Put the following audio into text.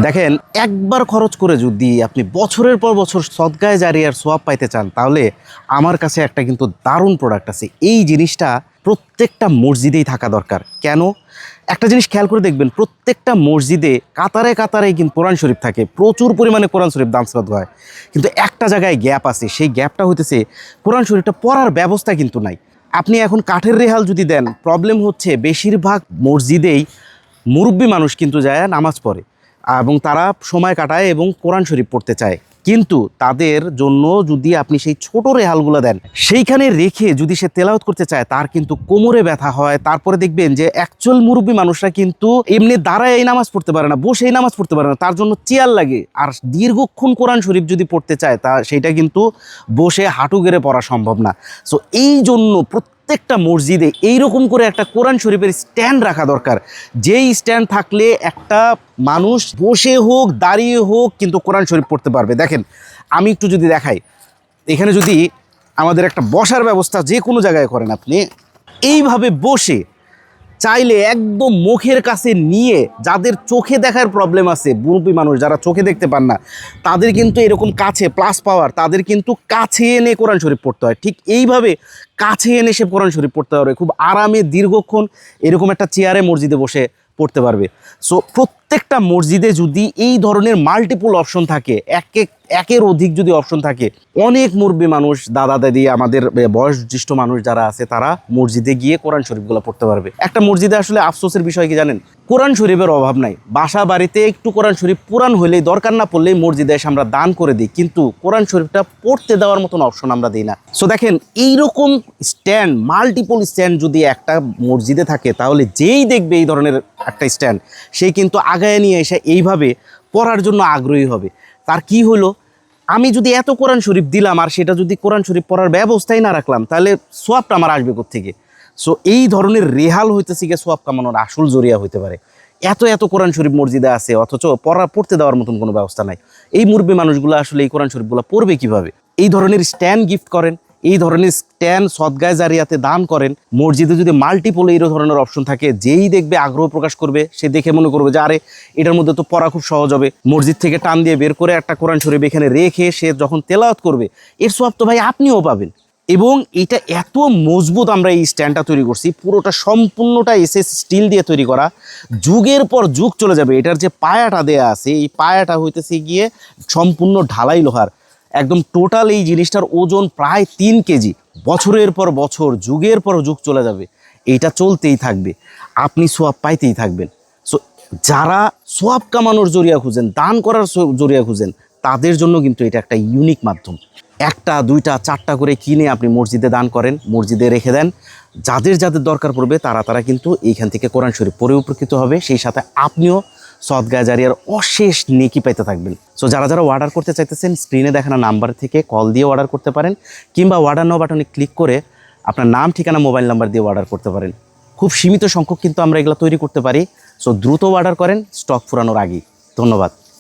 দেখেন, একবার খরচ করে যদি আপনি বছরের পর বছর সদকায়ে জারিয়ার সোয়াব পাইতে চান, তাহলে আমার কাছে একটা কিন্তু দারুণ প্রোডাক্ট আছে। এই জিনিসটা প্রত্যেকটা মসজিদেই থাকা দরকার। কেন? একটা জিনিস খেয়াল করে দেখবেন, প্রত্যেকটা মসজিদে কাতারে কাতারে কিন্তু কোরআন শরীফ থাকে, প্রচুর পরিমাণে কোরআন শরীফ দান সদকা হয়। কিন্তু একটা জায়গায় গ্যাপ আছে, সেই গ্যাপটা হইতেছে কোরআন শরীফটা পড়ার ব্যবস্থা কিন্তু নাই। আপনি এখন কাঠের রেহাল যদি দেন, প্রবলেম হচ্ছে বেশিরভাগ মসজিদেই মুরব্বী মানুষ কিন্তু যায় নামাজ পড়ে এবং তারা সময় কাটায় এবং কোরআন শরীফ পড়তে চায়, কিন্তু তাদের জন্য যদি আপনি সেই ছোট রেহালগুলো দেন, সেইখানে রেখে যদি সে তেলাওয়াত করতে চায়, তার কিন্তু কোমরে ব্যথা হয়। তারপরে দেখবেন যে অ্যাকচুয়াল মুরব্বী মানুষরা কিন্তু এমনি দাঁড়ায় এই নামাজ পড়তে পারে না, বসে এই নামাজ পড়তে পারে না, তার জন্য চেয়ার লাগে। আর দীর্ঘক্ষণ কোরআন শরীফ যদি পড়তে চায়, তা সেইটা কিন্তু বসে হাঁটু গেড়ে পড়া সম্ভব না। সো এই জন্য প্রত্যেকটা মসজিদে এইরকম করে একটা কোরআন শরীফের স্ট্যান্ড রাখা দরকার, যেই স্ট্যান্ড থাকলে একটা মানুষ বসে হোক দাঁড়িয়ে হোক কিন্তু কোরআন শরীফ পড়তে পারবে। দেখেন, আমি একটু যদি দেখাই, এখানে যদি আমাদের একটা বসার ব্যবস্থা যে কোনো জায়গায় করেন, আপনি এইভাবে বসে চাইলে একদম মুখের কাছে নিয়ে, যাদের চোখে দেখার প্রবলেম আছে, মুরব্বী মানুষ যারা চোখে দেখতে পান না, তাদের কিন্তু এরকম কাছে প্লাস পাওয়ার, তাদের কিন্তু কাছে এনে কোরআন শরীফ পড়তে হয়। ঠিক এইভাবে কাছে এনে সে কোরআন শরীফ পড়তে পারবে, খুব আরামে দীর্ঘক্ষণ এরকম একটা চেয়ারে মসজিদে বসে পড়তে পারবে। সো প্রত্যেকটা মসজিদে যদি এই ধরনের মাল্টিপল অপশন থাকে, একের অধিক যদি অপশন থাকে, অনেক মুরব্বী মানুষ, দাদা দাদি, আমাদের বয়োজ্যেষ্ঠ মানুষ যারা আছে, তারা মসজিদে গিয়ে কোরআন শরীফগুলো পড়তে পারবে। একটা মসজিদে আসলে আফসোসের বিষয় কি জানেন, কোরআন শরীফের অভাব নাই। বাসা বাড়িতে একটু কোরআন শরীফ পুরান হলেই, দরকার না পড়লেই মসজিদে এসে আমরা দান করে দিই, কিন্তু কোরআন শরীফটা পড়তে দেওয়ার মতন অপশন আমরা দিই না। সো দেখেন, এইরকম স্ট্যান্ড, মাল্টিপল স্ট্যান্ড যদি একটা মসজিদে থাকে, তাহলে যেই দেখবে এই ধরনের একটা স্ট্যান্ড, সেই কিন্তু আগায় নিয়ে এসে এইভাবে পড়ার জন্য আগ্রহী হবে। তার কি হলো, আমি যদি এত কোরআন শরীফ দিলাম আর সেটা যদি কোরআন শরীফ পড়ার ব্যবস্থাই না রাখলাম, তাহলে সোয়াবটা আমার আসবে কোত্থেকে? সো এই ধরনের রেহাল হইতেছে গিয়ে সোয়াব কামানোর আসল জরিয়া হইতে পারে। এত কোরআন শরীফ মসজিদে আছে, অথচ পড়তে দেওয়ার মতন কোনো ব্যবস্থা নাই। এই মুরব্বী মানুষগুলো আসলে এই কোরআন শরীফগুলো পড়বে কিভাবে? এই ধরনের স্ট্যান্ড গিফট করেন, এই ধরনের স্ট্যান্ড সদগায়ে জারিয়াতে দান করেন। মসজিদে যদি মাল্টিপল এই ধরনের অপশন থাকে, যেই দেখবে আগ্রহ প্রকাশ করবে, সে দেখে মনে করবে যে আরে এটার মধ্যে তো পড়া খুব সহজ হবে, মসজিদ থেকে টান দিয়ে বের করে একটা কোরআন শরীফ এখানে রেখে সে যখন তেলাওয়াত করবে, এর সওয়াব তো ভাই আপনিও পাবেন। এবং এটা এত মজবুত, আমরা এই স্ট্যান্ডটা তৈরি করছি, পুরোটা সম্পূর্ণটা এসএস স্টিল দিয়ে তৈরি করা, যুগের পর যুগ চলে যাবে। এটার যে পায়াটা দেয়া আছে, এই পায়াটা হইতেছে গিয়ে সম্পূর্ণ ঢালাই লোহার, একদম টোটাল এই জিনিসটার ওজন প্রায় 3 কেজি। বছরের পর বছর, যুগের পর যুগ চলে যাবে, এইটা চলতেই থাকবে, আপনি সোয়াব পাইতেই থাকবেন। সো যারা সোয়াব কামানোর জরিয়া খুঁজেন, দান করার জরিয়া খুঁজেন, তাদের জন্য কিন্তু এটা একটা ইউনিক মাধ্যম। 1টা 2টা 4টা করে কিনে আপনি মসজিদে দান করেন, মসজিদে রেখে দেন, যাদের যাদের দরকার পড়বে তারা কিন্তু এইখান থেকে কোরআন শরীফ পড়ে উপকৃত হবে, সেই সাথে আপনিও সদগায়ে জারিয়ার অশেষ নেকি পাইতে থাকবেন। সো যারা অর্ডার করতে চাইতেছেন, স্ক্রিনে দেখানো নাম্বার থেকে কল দিয়ে অর্ডার করতে পারেন, কিংবা অর্ডার নাও বাটনে ক্লিক করে আপনার নাম, ঠিকানা, মোবাইল নাম্বার দিয়ে অর্ডার করতে পারেন। খুব সীমিত সংখ্যক কিন্তু আমরা এগুলো তৈরি করতে পারি। সো দ্রুত অর্ডার করেন, স্টক ফুরানোর আগেই। ধন্যবাদ।